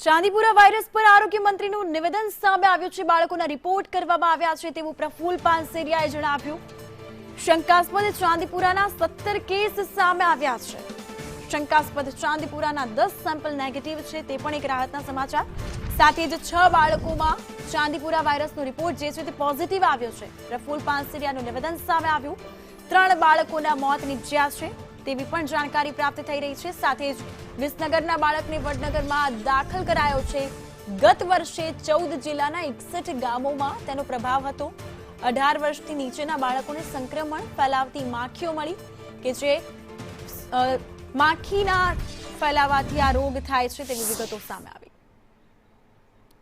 Chandipura virus પર આરોગ્ય મંત્રીનું નિવેદન સામે આવ્યું છે। બાળકોના રિપોર્ટ કરવામાં આવ્યા છે તેવું પ્રફુલ પાનસેરિયાએ જણાવ્યું। શંકાસ્પદ ચાંદીપુરાના 17 કેસ સામે આવ્યા છે। શંકાસ્પદ ચાંદીપુરાના 10 સેમ્પલ નેગેટિવ છે તે પણ એક રાહતના સમાચાર। સાથે જ 6 બાળકોમાં ચાંદીપુરા વાયરસનો રિપોર્ટ જે છે તે પોઝિટિવ આવ્યો છે। પ્રફુલ પાનસેરિયાનું નિવેદન સામે આવ્યું। 3 બાળકોના મોત નીપજ્યા છે તેવી પણ જાણકારી પ્રાપ્ત થઈ રહી છે। સાથે જ વિસનગરના બાળકને વડનગરમાં દાખલ કરાયો છે। ગત વર્ષે 14 જિલ્લાના 61 ગામોમાં તેનો પ્રભાવ હતો। 18 વર્ષથી નીચેના બાળકોને સંક્રમણ ફેલાવતી માખીઓ મળી કે જે માખીના ફેલાવાથી આ રોગ થાય છે તેવી વિગતો સામે આવી।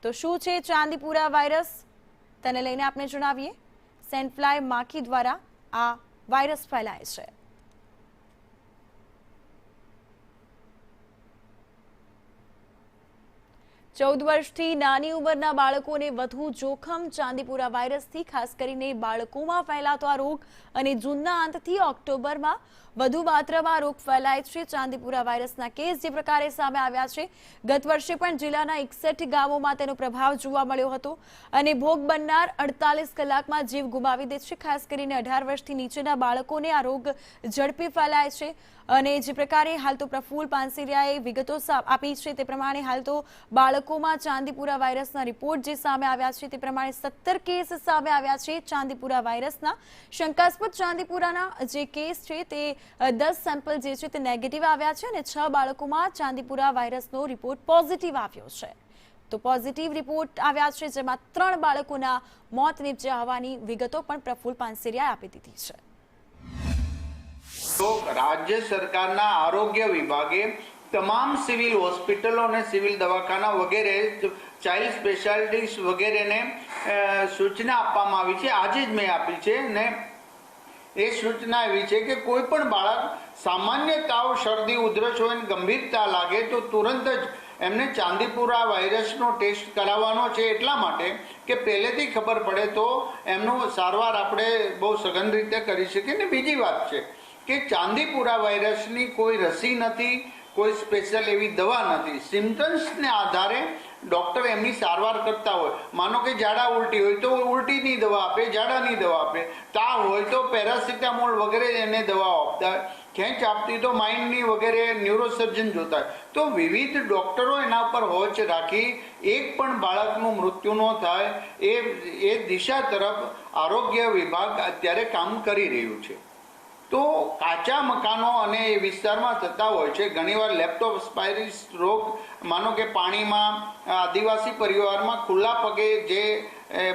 તો શું છે ચાંદીપુરા વાયરસ તેને લઈને આપણે જણાવીએ। સેન્ડફ્લાય માખી દ્વારા આ વાયરસ ફેલાય છે। 14 વર્ષથી નાની ઉંમરના બાળકોને વધુ જોખમ ચાંદીપુરા વાયરસથી, ખાસ કરીને બાળકોમાં ફેલાતો આ રોગ અને જૂનના અંતથી ઓક્ટોબરમાં વધુ માત્રામાં રોગ ફેલાય છે। ચાંદીપુરા વાયરસના કેસ જે પ્રકારે સામે આવ્યા છે, ગત વર્ષે પણ જિલ્લાના 61 ગામોમાં તેનો પ્રભાવ જોવા મળ્યો હતો અને ભોગ બનનાર 48 કલાકમાં જીવ ગુમાવી દે છે। ખાસ કરીને 18 વર્ષથી નીચેના બાળકોને આ રોગ ઝડપી ફેલાય છે અને જે પ્રકારે હાલ તો પ્રફુલ પાનસેરિયાએ વિગતો આપી છે તે પ્રમાણે હાલ તો બાળકોમાં ચાંદીપુરા વાયરસના રિપોર્ટ જે સામે આવ્યા છે તે પ્રમાણે 17 કેસ સામે આવ્યા છે ચાંદીપુરા વાયરસના। શંકાસ્પદ ચાંદીપુરાના જે કેસ છે તે 10 સેમ્પલ જે છે તે નેગેટિવ આવ્યા છે અને 6 બાળકોમાં ચાંદીપુરા વાયરસનો રિપોર્ટ પોઝિટિવ આવ્યો છે। તો પોઝિટિવ રિપોર્ટ આવ્યા છે જેમાં 3 બાળકોના મોત નીપજ્યા હોવાની વિગતો પણ પ્રફુલ પાનસેરિયાએ આપી દીધી છે। તો રાજ્ય સરકારના આરોગ્ય વિભાગે તમામ સિવિલ હોસ્પિટલો અને સિવિલ દવાખાના વગેરે ચાઇલ્ડ સ્પેશિયાલિટીઝ વગેરેને સૂચના આપવામાં આવી છે। આજે જ મેં આપી છે ને એ સૂચના એવી છે કે કોઈ પણ બાળક સામાન્ય તાવ, શરદી, ઉધરસ હોય ગંભીરતા લાગે તો તુરંત જ એમને ચાંદીપુરા વાયરસનો ટેસ્ટ કરાવવાનો છે। એટલા માટે કે પહેલેથી ખબર પડે તો એમનો સારવાર આપણે બહુ સઘન રીતે કરી શકીએ। ને બીજી વાત છે કે ચાંદીપુરા વાયરસની કોઈ રસી નથી, કોઈ સ્પેશિયલ એવી દવા નથી। સિમ્પટમ્સને આધારે ડૉક્ટર એમની સારવાર કરતા હોય। માનો કે ઝાડા ઉલટી હોય તો ઉલટીની દવા આપે, ઝાડાની દવા આપે, તાવ હોય તો પેરાસિટામોલ વગેરે એને દવાઓ આપતા હોય, ખેંચ આપતી તો માઇન્ડની વગેરે ન્યુરોસર્જન જોતા હોય। તો વિવિધ ડૉક્ટરો એના પર હોચ રાખી એક પણ બાળકનું મૃત્યુ ન થાય એ દિશા તરફ આરોગ્ય વિભાગ અત્યારે કામ કરી રહ્યું છે। તો કાચા મકાનો અને એ વિસ્તારમાં થતા હોય છે ઘણીવાર લેપ્ટોસ્પાયરિસ રોગ, માનો કે પાણીમાં આદિવાસી પરિવારમાં ખુલ્લા પગે જે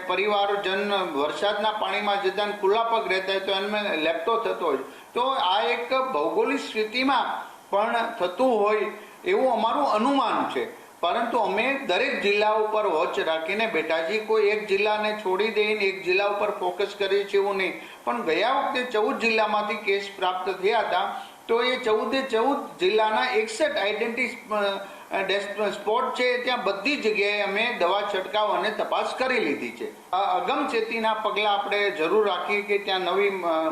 પરિવારજન વરસાદના પાણીમાં જતા ખુલ્લા પગ રહેતા હોય તો એમને લેપ્ટો થતો હોય। તો આ એક ભૌગોલિક સ્થિતિમાં પણ થતું હોય એવું અમારું અનુમાન છે, પરંતુ અમે દરેક જિલ્લા ઉપર વોચ રાખીને બેઠા છીએ। કોઈ એક જિલ્લાને છોડી દઈને એક જિલ્લા ઉપર ફોકસ કરીએ છીએ એવું નહીં। પણ ગયા વખતે 14 જિલ્લામાંથી કેસ પ્રાપ્ત થયા હતા તો એ 14 જિલ્લાના 61 આઈડેન્ટિટી સ્પોટ છે ત્યાં બધી જગ્યાએ અમે દવા છંટકાવ અને તપાસ કરી લીધી છે। અગમચેતીના પગલાં આપણે જરૂર રાખીએ કે ત્યાં નવી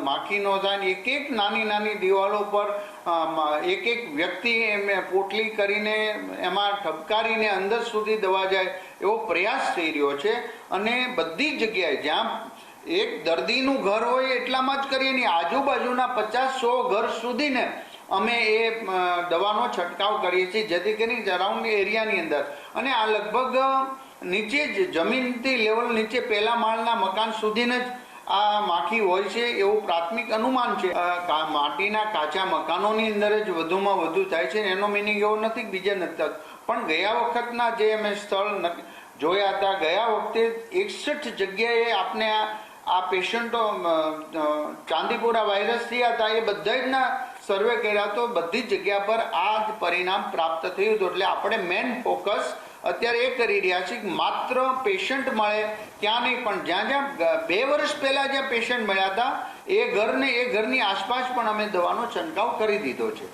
માખી ન થાય। એક નાની નાની દિવાલો પર એક વ્યક્તિ એમ પોટલી કરીને એમાં ઠપકારીને અંદર સુધી દવા જાય એવો પ્રયાસ થઈ રહ્યો છે અને બધી જગ્યાએ જ્યાં એક દર્દીનું ઘર હોય એટલામાં જ કરીએ નહીં, આજુબાજુના 50-100 ઘર સુધીને અમે એ દવાનો છંટકાવ કરીએ છીએ જેથી કરીને અરાઉન્ડ એરિયાની અંદર, અને આ લગભગ નીચે જ જમીનથી લેવલ નીચે પહેલા માળના મકાન સુધીને જ આ માખી હોય છે એવું પ્રાથમિક અનુમાન છે। માટીના કાચા મકાનોની અંદર જ વધુમાં વધુ થાય છે એનો મિનિંગ એવો નથી કે બીજે નથી થતું, પણ ગયા વખતના જે અમે સ્થળ જોયા હતા, ગયા વખતે 61 જગ્યાએ આપણે આ પેશન્ટો ચાંદીપુરા વાયરસ થયા હતા એ બધાના સર્વે કર્યા તો બધી જગ્યા પર આ જ પરિણામ પ્રાપ્ત થયું હતું। એટલે આપણે મેન ફોકસ અત્યારે એ કરી રહ્યા છીએ કે માત્ર પેશન્ટ મળે ત્યાં નહીં, પણ જ્યાં જ્યાં 2 વર્ષ પહેલાં જ્યાં પેશન્ટ મળ્યા હતા એ ઘરની આસપાસ પણ અમે દવાનો છંટકાવ કરી દીધો છે।